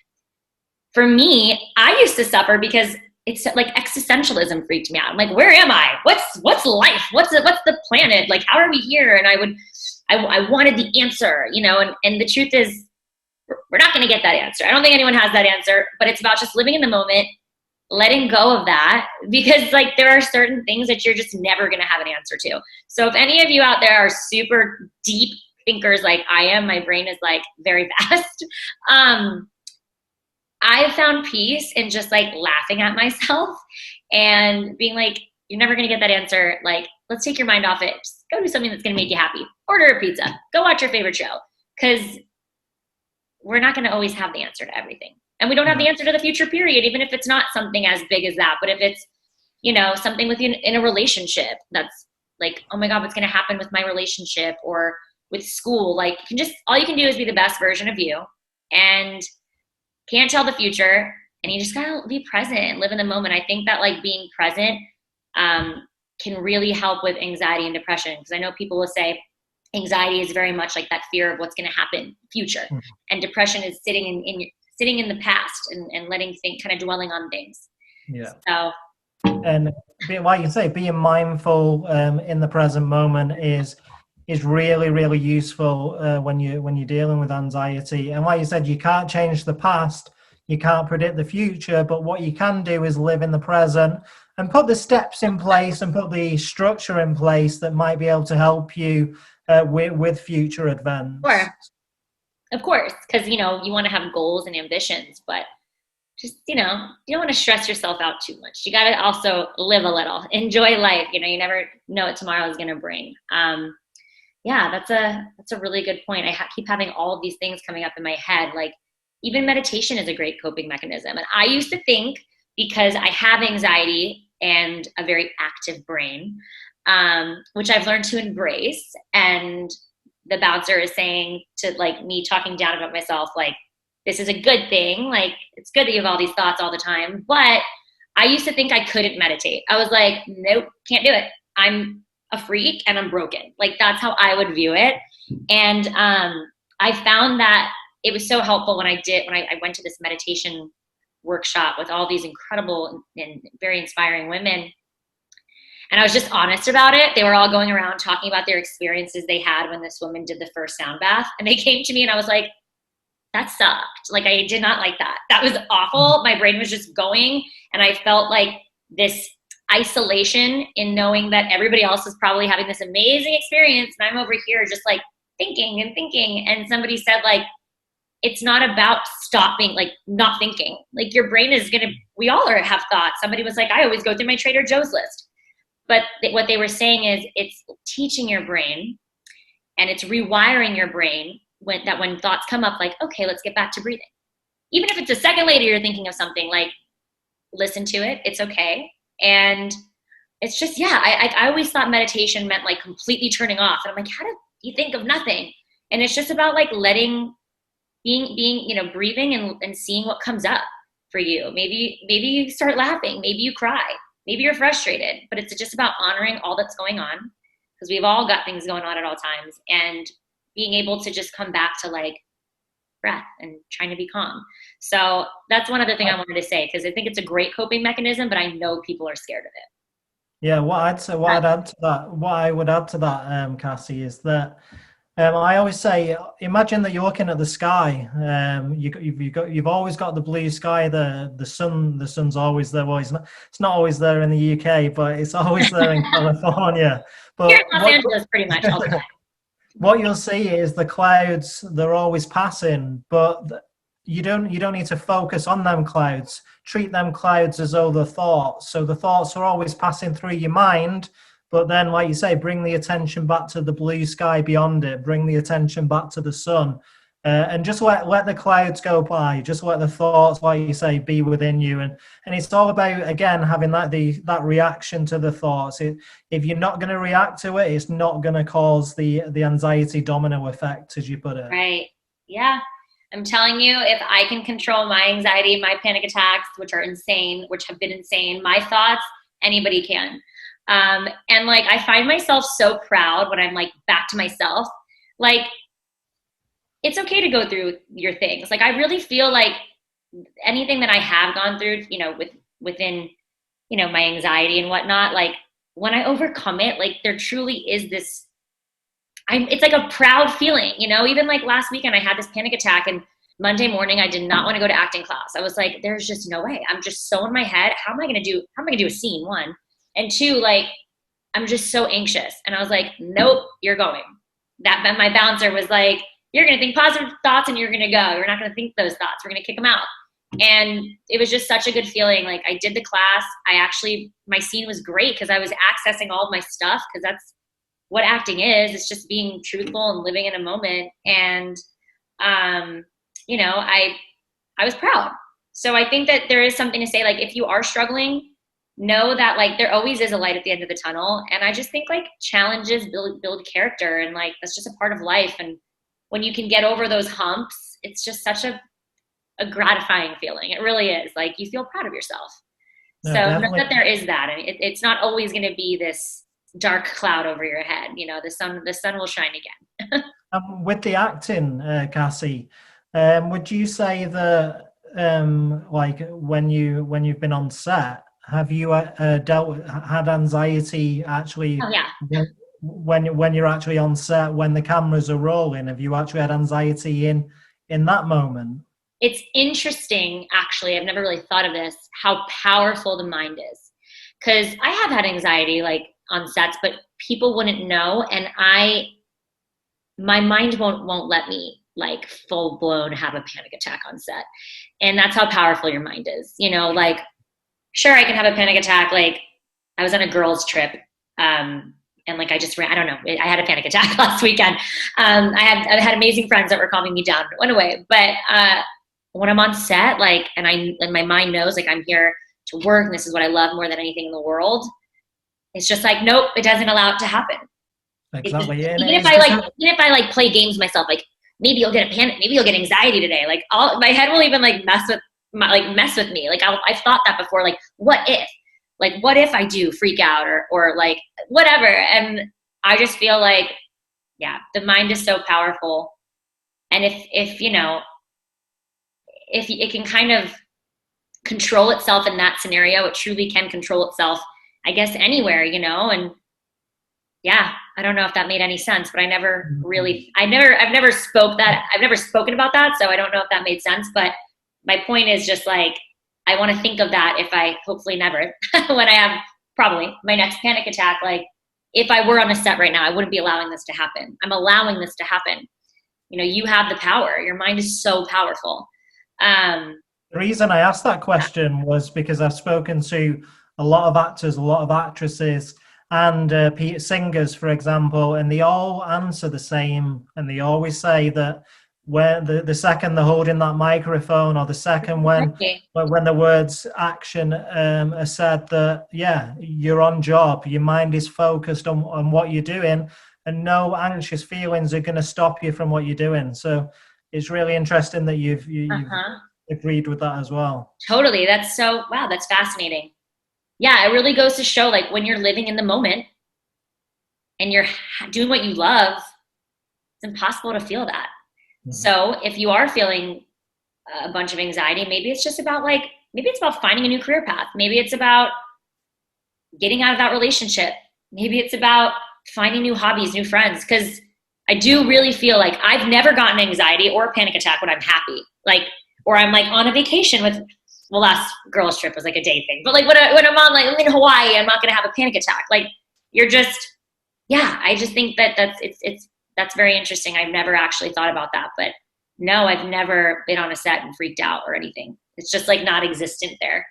for me, I used to suffer because it's like existentialism freaked me out. I'm like, where am I? What's life? What's the planet? Like, how are we here? And I wanted the answer, and the truth is, we're not going to get that answer. I don't think anyone has that answer, but it's about just living in the moment, letting go of that, because like there are certain things that you're just never going to have an answer to. So if any of you out there are super deep thinkers like I am, my brain is like very vast. I found peace in just like laughing at myself and being like, you're never going to get that answer. Like, let's take your mind off it. Just go do something that's going to make you happy. Order a pizza. Go watch your favorite show. Because we're not going to always have the answer to everything. And we don't have the answer to the future, period, even if it's not something as big as that. But if it's, something with you in a relationship that's like, oh my God, what's going to happen with my relationship, or with school? Like, all you can do is be the best version of you, and can't tell the future. And you just got to be present and live in the moment. I think that like being present can really help with anxiety and depression. Because I know people will say, anxiety is very much like that fear of what's going to happen future. Mm-hmm. And depression is sitting in the past and letting kind of dwelling on things. Yeah. So, and like you say, being mindful in the present moment is really, really useful when you're dealing with anxiety. And like you said, you can't change the past, you can't predict the future, but what you can do is live in the present and put the steps in place and put the structure in place that might be able to help you with future events. Sure. Of course, because, you want to have goals and ambitions, but just, you don't want to stress yourself out too much. You got to also live a little, enjoy life. You never know what tomorrow is going to bring. Yeah, that's a really good point. I keep having all of these things coming up in my head. Like, even meditation is a great coping mechanism. And I used to think, because I have anxiety and a very active brain, which I've learned to embrace. And the bouncer is saying to like me talking down about myself, like, this is a good thing. Like, it's good that you have all these thoughts all the time. But I used to think I couldn't meditate. I was like, nope, can't do it. I'm a freak and I'm broken. Like, that's how I would view it. And I found that it was so helpful when I went to this meditation workshop with all these incredible and very inspiring women. And I was just honest about it. They were all going around talking about their experiences they had when this woman did the first sound bath. And they came to me and I was like, that sucked. Like, I did not like that. That was awful. My brain was just going. And I felt like this isolation in knowing that everybody else is probably having this amazing experience. And I'm over here just like thinking and thinking. And somebody said, like, it's not about stopping, like not thinking. Like, your brain is we all have thoughts. Somebody was like, I always go through my Trader Joe's list. But what they were saying is it's teaching your brain and it's rewiring your brain when thoughts come up, like, okay, let's get back to breathing. Even if it's a second later you're thinking of something, like, listen to it. It's okay. And it's just, I always thought meditation meant like completely turning off. And I'm like, how do you think of nothing? And it's just about like being, breathing and seeing what comes up for you. Maybe you start laughing. Maybe you cry. Maybe you're frustrated, but it's just about honoring all that's going on, because we've all got things going on at all times, and being able to just come back to like breath and trying to be calm. So that's one other thing I wanted to say, because I think it's a great coping mechanism, but I know people are scared of it. Yeah, what I would add to that, Cassie, is that I always say, imagine that you're looking at the sky. You've always got the blue sky. The sun's always there. Well, it's not always there in the UK, but it's always there in California. But here in Los Angeles, pretty much all the time. What you'll see is the clouds. They're always passing, but you don't need to focus on them clouds. Treat them clouds as though they're thoughts. So the thoughts are always passing through your mind. But then, like you say, bring the attention back to the blue sky beyond it. Bring the attention back to the sun, and just let the clouds go by. Just let the thoughts, like you say, be within you. And it's all about, again, having that reaction to the thoughts. If you're not going to react to it, it's not going to cause the anxiety domino effect, as you put it. Right. Yeah. I'm telling you, if I can control my anxiety, my panic attacks, which have been insane, my thoughts, anybody can. And like, I find myself so proud when I'm like back to myself. Like, it's okay to go through your things. Like, I really feel like anything that I have gone through, within, my anxiety and whatnot, like when I overcome it, like there truly is this, it's like a proud feeling, even like last weekend I had this panic attack, and Monday morning I did not want to go to acting class. I was like, there's just no way. I'm just so in my head. How am I going to do a scene? One. And two, like, I'm just so anxious. And I was like, nope, you're going. My bouncer was like, you're going to think positive thoughts and you're going to go. You're not going to think those thoughts. We're going to kick them out. And it was just such a good feeling. Like, I did the class. My scene was great because I was accessing all of my stuff, because that's what acting is. It's just being truthful and living in a moment. And, I was proud. So I think that there is something to say, like, if you are struggling, know that like there always is a light at the end of the tunnel. And I just think like challenges build character, and like that's just a part of life. And when you can get over those humps, it's just such a gratifying feeling. It really is. Like, you feel proud of yourself. No, so know that there is that, and it's not always going to be this dark cloud over your head. The sun will shine again. With the acting, Cassie, would you say that like when you've been on set, have you had anxiety actually? Oh, yeah. When you're actually on set, when the cameras are rolling, have you actually had anxiety in that moment? It's interesting, actually. I've never really thought of this, how powerful the mind is. Because I have had anxiety like on sets, but people wouldn't know, and my mind won't let me like full blown have a panic attack on set. And that's how powerful your mind is. Like, sure, I can have a panic attack. Like, I was on a girls' trip, and like I just ran. I don't know. I had a panic attack last weekend. I had amazing friends that were calming me down. It went away. But when I'm on set, like, and my mind knows like I'm here to work, and this is what I love more than anything in the world. It's just like, nope, it doesn't allow it to happen. Exactly. Even if I play games myself, like, maybe you'll get a panic, maybe you'll get anxiety today. Like my head will even like mess with me. Like I've thought that before, like what if I do freak out or like whatever. And I just feel like, yeah, the mind is so powerful. And if you know, if it can kind of control itself in that scenario, it truly can control itself, I guess, anywhere, you know. And yeah, I don't know if that made any sense, but I've never spoken about that, so I don't know if that made sense. But my point is just like, I want to think of that if I, hopefully never, when I have probably my next panic attack, like if I were on a set right now, I wouldn't be allowing this to happen. I'm allowing this to happen. You know, you have the power. Your mind is so powerful. The reason I asked that question was because I've spoken to a lot of actors, a lot of actresses, and singers, for example, and they all answer the same, and they always say that when the second they're holding that microphone, or the second when the words action are said, that yeah, you're on job, your mind is focused on what you're doing, and no anxious feelings are going to stop you from what you're doing. So it's really interesting that you've agreed with that as well. Totally. That's fascinating. Yeah, it really goes to show, like, when you're living in the moment and you're doing what you love, it's impossible to feel that. Mm-hmm. So if you are feeling a bunch of anxiety, maybe it's about finding a new career path. Maybe it's about getting out of that relationship. Maybe it's about finding new hobbies, new friends. Because I do really feel like I've never gotten anxiety or a panic attack when I'm happy. Like, or I'm like on a vacation with, well, last girls trip was like a day thing, but like when I'm on, like I'm in Hawaii, I'm not going to have a panic attack. Like you're just, yeah, I just think that's very interesting. I've never actually thought about that, but no, I've never been on a set and freaked out or anything. It's just like not existent there.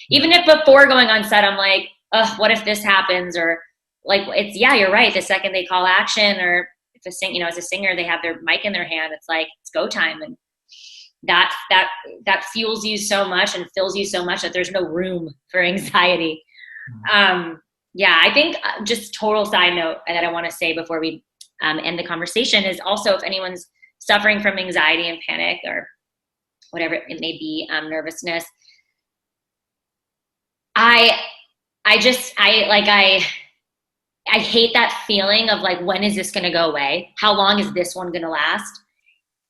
Even if before going on set, I'm like, oh, what if this happens? Or like, it's, yeah, you're right. The second they call action, or if as a singer, they have their mic in their hand, it's like, it's go time. And that fuels you so much and fills you so much that there's no room for anxiety. Yeah, I think just total side note that I want to say before we end the conversation is also, if anyone's suffering from anxiety and panic or whatever it may be, nervousness, I hate that feeling of like, when is this going to go away? How long is this one going to last?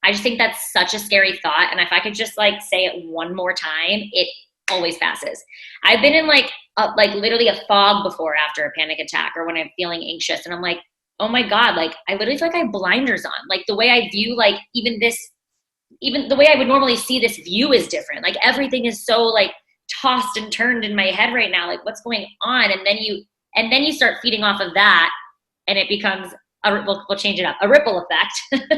I just think that's such a scary thought. And if I could just like say it one more time, it always passes. I've been in like literally a fog before after a panic attack, or when I'm feeling anxious, and I'm like, oh my God, like I literally feel like I have blinders on. Like the way I view, like even the way I would normally see this view is different. Like everything is so like tossed and turned in my head right now. Like what's going on? And then you start feeding off of that, and it becomes we'll change it up, a ripple effect.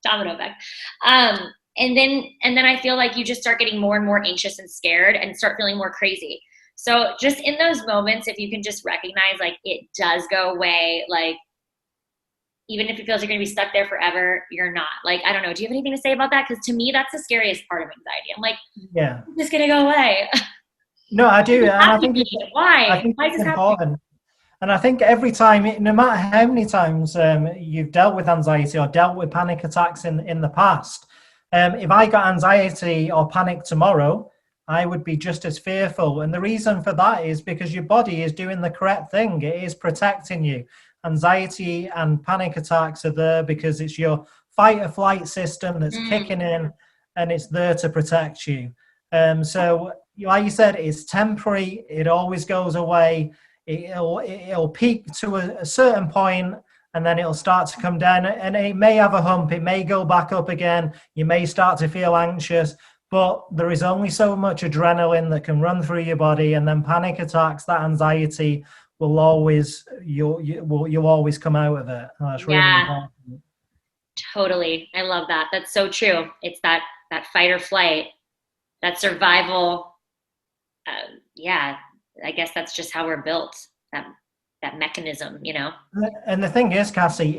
Domino effect. And then I feel like you just start getting more and more anxious and scared and start feeling more crazy. So just in those moments, if you can just recognize like it does go away, like even if it feels you're going to be stuck there forever, you're not. Like, I don't know. Do you have anything to say about that? Because to me, that's the scariest part of anxiety. I'm like, yeah, it's just going to go away. No, I do. And I think why is this happening? And I think every time, no matter how many times you've dealt with anxiety or dealt with panic attacks in the past, if I got anxiety or panic tomorrow, I would be just as fearful. And the reason for that is because your body is doing the correct thing. It is protecting you. Anxiety and panic attacks are there because it's your fight or flight system that's kicking in, and it's there to protect you. So like you said, it's temporary. It always goes away. It'll peak to a certain point, and then it'll start to come down, and it may have a hump. It may go back up again. You may start to feel anxious, but there is only so much adrenaline that can run through your body, and then panic attacks, that anxiety will always, you'll always come out of it. That's really important. Totally. I love that. That's so true. It's that fight or flight, that survival. I guess that's just how we're built, that mechanism, you know? And the thing is, Cassie,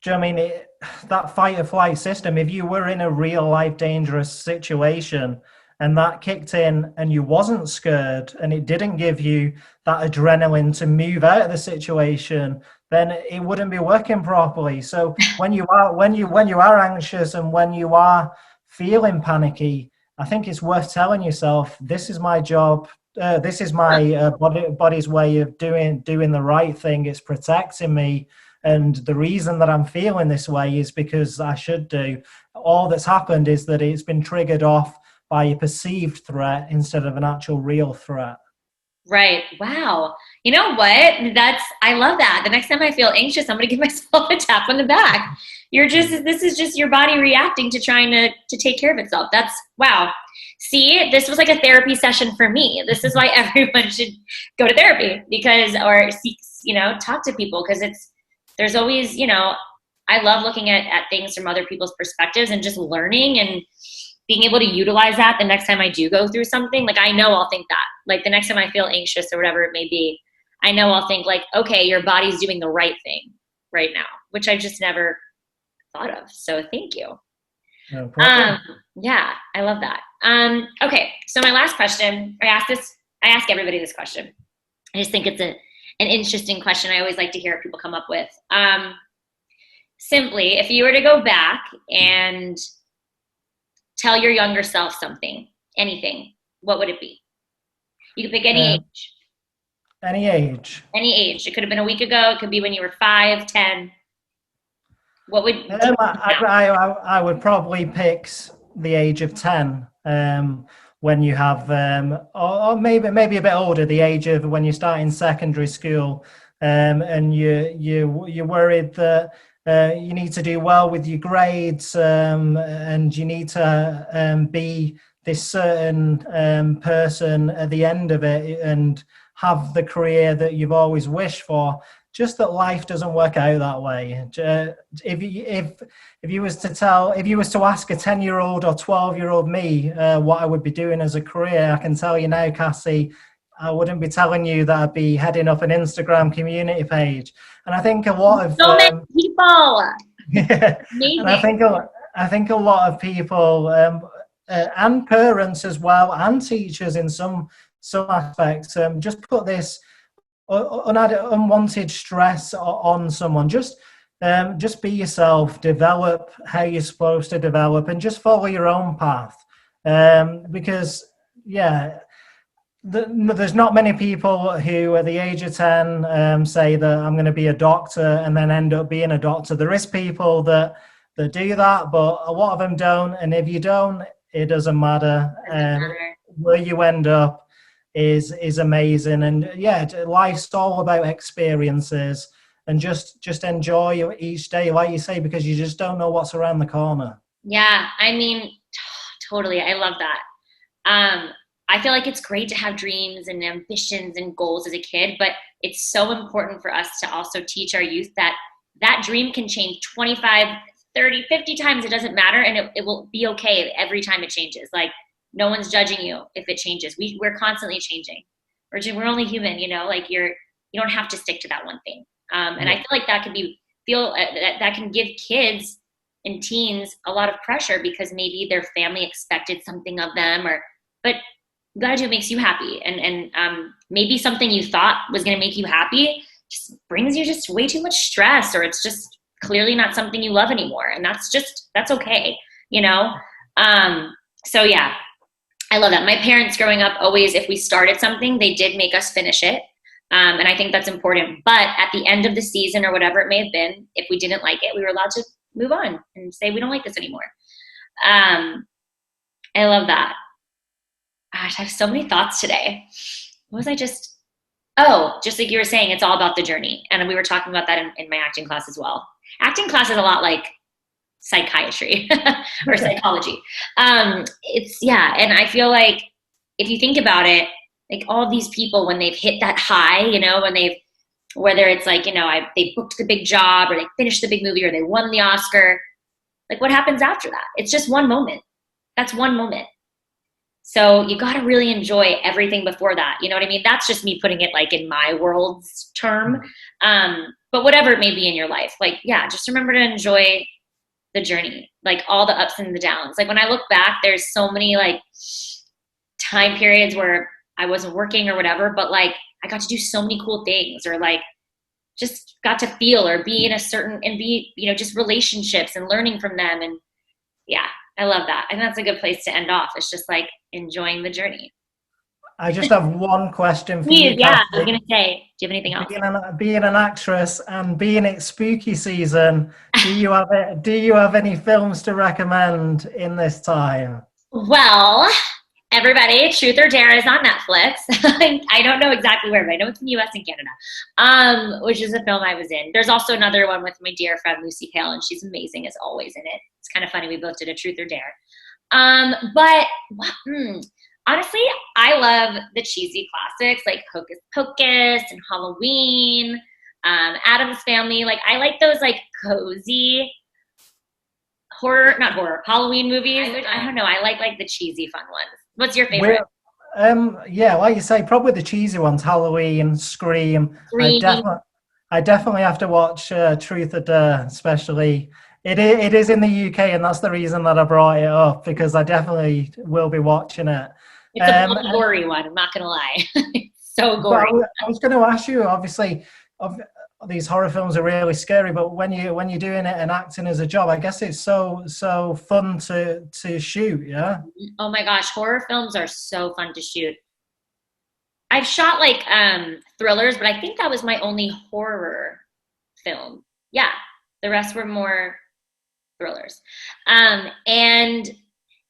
that fight or flight system, if you were in a real life dangerous situation and that kicked in and you wasn't scared and it didn't give you that adrenaline to move out of the situation, then it wouldn't be working properly. So when you are anxious and when you are feeling panicky, I think it's worth telling yourself, this is my job. This is my body's way of doing the right thing. It's protecting me, and the reason that I'm feeling this way is because I should do. All that's happened is that it's been triggered off by a perceived threat instead of an actual real threat. Right. Wow. You know what? I love that. The next time I feel anxious, I'm going to give myself a tap on the back. This is just your body reacting to trying to take care of itself. That's, wow. See, this was like a therapy session for me. This is why everyone should go to therapy or seek, talk to people, because there's always, I love looking at things from other people's perspectives and just learning and being able to utilize that the next time I do go through something. Like, I know I'll think that, like, the next time I feel anxious or whatever it may be, I know I'll think like, okay, your body's doing the right thing right now, which I just never thought of. So thank you. No problem. Yeah, I love that. Okay. So my last question, I ask everybody this question. I just think it's an interesting question. I always like to hear what people come up with. Simply, if you were to go back and tell your younger self something, anything, what would it be? You could pick any age. Any age. Any age. It could have been a week ago. It could be when you were 5, 10. What would I would probably pick the age of 10. When you have, or maybe a bit older, the age of when you start in secondary school, and you're worried that you need to do well with your grades, and you need to be this certain person at the end of it and have the career that you've always wished for. Just that life doesn't work out that way. If you was to ask a 10-year-old or 12-year-old me what I would be doing as a career, I can tell you now, Cassie, I wouldn't be telling you that I'd be heading up an Instagram community page. And I think a lot of many people. Yeah, and I think a lot of people and parents as well, and teachers in some aspects, just put this unwanted stress on someone. Just be yourself, develop how you're supposed to develop, and just follow your own path. Because there's not many people who at the age of 10 say that I'm going to be a doctor and then end up being a doctor. There is people that do that, but a lot of them don't. And if you don't, it doesn't matter. Where you end up is amazing. And life's all about experiences, and just enjoy each day, like you say, because you just don't know what's around the corner. Yeah, I mean, totally. I love that. I feel like it's great to have dreams and ambitions and goals as a kid, but it's so important for us to also teach our youth that dream can change 25, 30, 50 times. It doesn't matter. And it will be okay every time it changes. Like, no one's judging you if it changes. We're constantly changing. We're only human, like you don't have to stick to that one thing. And I feel like that can that can give kids and teens a lot of pressure because maybe their family expected something of them, but you gotta do what makes you happy. And maybe something you thought was gonna make you happy just brings you just way too much stress, or it's just clearly not something you love anymore. And that's okay, So yeah, I love that. My parents growing up, always, if we started something, they did make us finish it. And I think that's important. But at the end of the season or whatever it may have been, if we didn't like it, we were allowed to move on and say, we don't like this anymore. I love that. Gosh, I have so many thoughts today. What was I just like you were saying, it's all about the journey. And we were talking about that in my acting class as well. Acting class is a lot like psychiatry or psychology. And I feel like if you think about it, like all these people, when they've hit that high, whether it's like, they booked the big job or they finished the big movie or they won the Oscar, like what happens after that? It's just one moment. That's one moment. So you got to really enjoy everything before that. You know what I mean? That's just me putting it like in my world's term. But whatever it may be in your life, just remember to enjoy the journey, like all the ups and the downs. Like when I look back, there's so many like time periods where I wasn't working or whatever, but like I got to do so many cool things, or like just got to feel or be in a certain, and be, you know, just relationships and learning from them. And yeah, I love that. And that's a good place to end off. It's just like enjoying the journey. I just have one question for Please, you, yeah, I was Cassie. going to say, do you have anything else? Being an actress and being it spooky season, do you have any films to recommend in this time? Well, everybody, Truth or Dare is on Netflix. I don't know exactly where, but I know it's in the US and Canada, which is a film I was in. There's also another one with my dear friend Lucy Hale, and she's amazing as always in it. It's kind of funny. We both did a Truth or Dare. But honestly, I love the cheesy classics like Hocus Pocus and Halloween, Addams Family. Like I like those like cozy not horror, Halloween movies. I don't know. I like the cheesy fun ones. What's your favorite? Yeah, like you say, probably the cheesy ones, Halloween, Scream. Scream. I definitely have to watch Truth or Dare, especially. It is in the UK, and that's the reason that I brought it up, because I definitely will be watching it. It's a gory one, I'm not going to lie. It's so gory. I was going to ask you, obviously, these horror films are really scary, but when you're doing it and acting as a job, I guess it's so fun to shoot. Yeah. Oh my gosh, horror films are so fun to shoot. I've shot like thrillers, but I think that was my only horror film. Yeah, the rest were more thrillers. And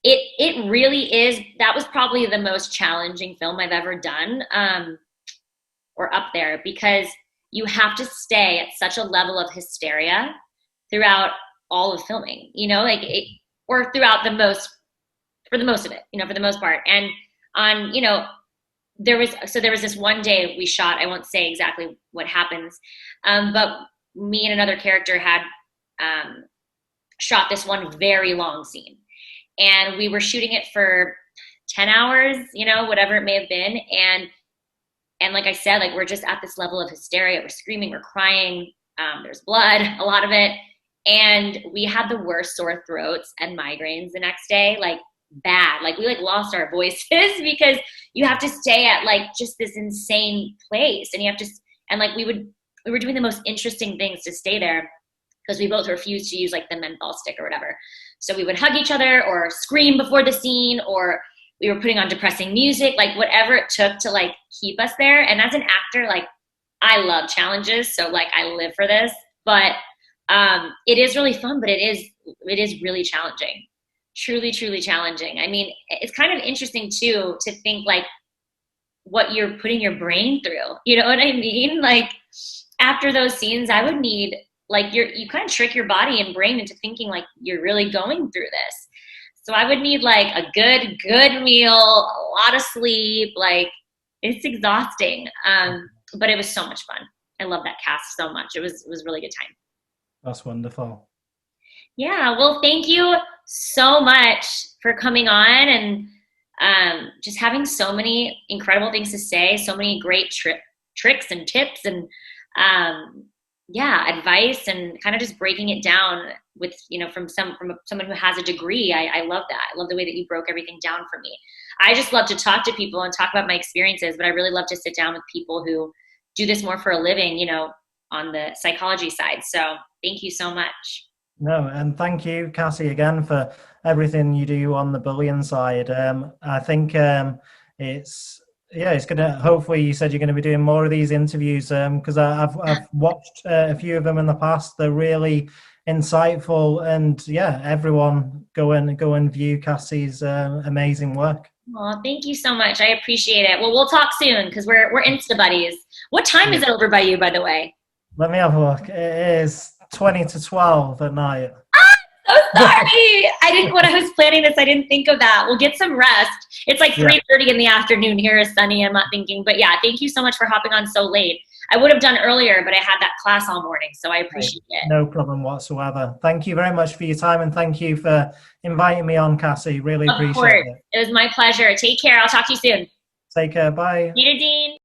it really is, that was probably the most challenging film I've ever done, or up there, because you have to stay at such a level of hysteria throughout all of filming, you know, like or throughout for the most of it, you know, for the most part. And on, you know, there was this one day we shot, I won't say exactly what happens, but me and another character had shot this one very long scene, and we were shooting it for 10 hours, you know, whatever it may have been. And like I said, like we're just at this level of hysteria. We're screaming, we're crying. There's blood, a lot of it. And we had the worst sore throats and migraines the next day, like bad. Like we like lost our voices because you have to stay at like just this insane place. And you have to, and like we were doing the most interesting things to stay there, because we both refused to use like the menthol stick or whatever. So we would hug each other or scream before the scene, or we were putting on depressing music, like whatever it took to like keep us there. And as an actor, like I love challenges. So like I live for this, but it is really fun, but it is really challenging, truly, truly challenging. I mean, it's kind of interesting too, to think like what you're putting your brain through, you know what I mean? Like after those scenes, I would need like you kind of trick your body and brain into thinking like you're really going through this. So I would need like a good meal, a lot of sleep. Like it's exhausting. But it was so much fun. I love that cast so much. It was a really good time. That's wonderful. Yeah. Well, thank you so much for coming on, and just having so many incredible things to say, so many great tricks and tips and advice, and kind of just breaking it down with, you know, from someone who has a degree. I love that. I love the way that you broke everything down for me. I just love to talk to people and talk about my experiences, but I really love to sit down with people who do this more for a living, you know, on the psychology side. So thank you so much. No, and thank you, Cassie, again for everything you do on the bullying side. I think it's going to, hopefully you said you're going to be doing more of these interviews, because I've watched a few of them in the past. They're really insightful, and everyone go and view Cassie's amazing work. Oh, thank you so much. I appreciate it. Well, we'll talk soon, because we're Insta buddies. What time is it over by you, by the way? Let me have a look. It is 20 to 12 at night. So sorry. When I was planning this, I didn't think of that. We'll get some rest. It's like 3:30 in the afternoon. Here is sunny. I'm not thinking, but yeah, thank you so much for hopping on so late. I would have done earlier, but I had that class all morning, so I appreciate it. No problem whatsoever. Thank you very much for your time, and thank you for inviting me on, Cassie. Really appreciate it. It was my pleasure. Take care. I'll talk to you soon. Take care. Bye. Later, Dean.